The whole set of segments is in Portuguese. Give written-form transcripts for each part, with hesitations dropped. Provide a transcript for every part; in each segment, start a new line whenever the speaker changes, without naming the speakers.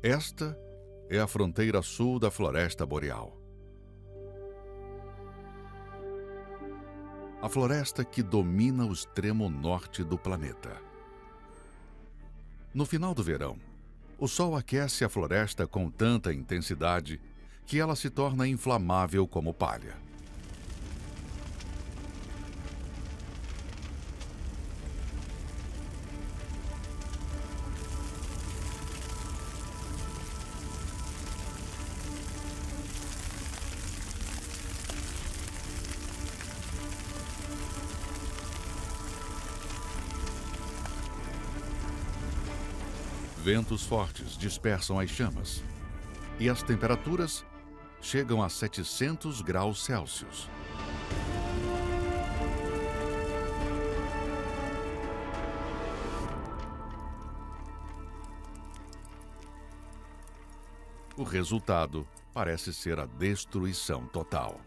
Esta é a fronteira sul da floresta boreal. A floresta que domina o extremo norte do planeta. No final do verão, o sol aquece a floresta com tanta intensidade que ela se torna inflamável como palha. Ventos fortes dispersam as chamas e as temperaturas chegam a 700 graus Celsius. O resultado parece ser a destruição total.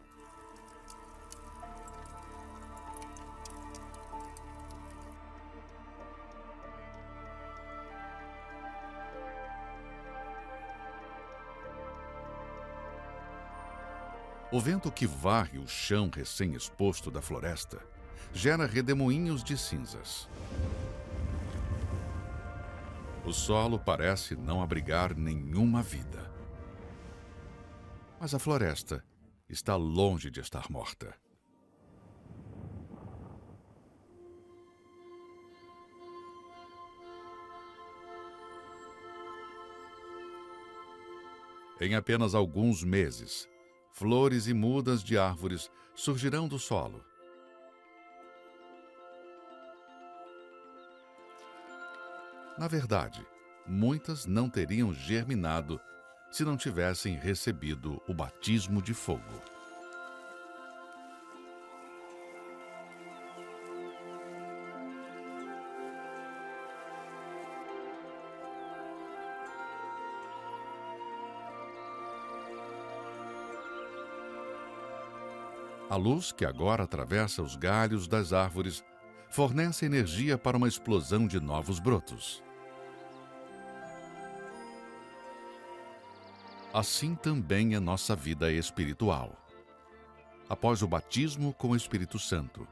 O vento que varre o chão recém-exposto da floresta gera redemoinhos de cinzas. O solo parece não abrigar nenhuma vida. Mas a floresta está longe de estar morta. Em apenas alguns meses, flores e mudas de árvores surgirão do solo. Na verdade, muitas não teriam germinado se não tivessem recebido o batismo de fogo. A luz que agora atravessa os galhos das árvores fornece energia para uma explosão de novos brotos. Assim também é nossa vida espiritual. Após o batismo com o Espírito Santo,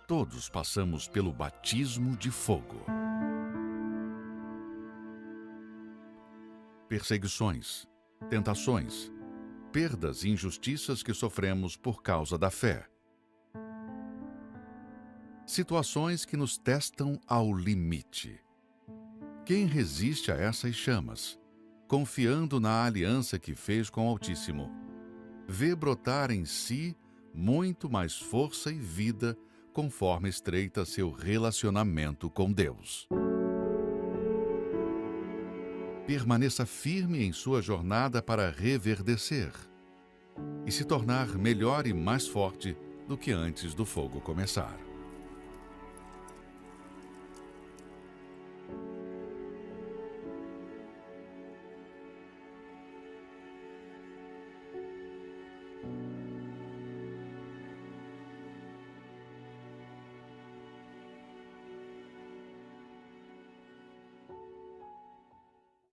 todos passamos pelo batismo de fogo. Perseguições, tentações, perdas e injustiças que sofremos por causa da fé. Situações que nos testam ao limite. Quem resiste a essas chamas, confiando na aliança que fez com o Altíssimo, vê brotar em si muito mais força e vida conforme estreita seu relacionamento com Deus. Permaneça firme em sua jornada para reverdecer e se tornar melhor e mais forte do que antes do fogo começar.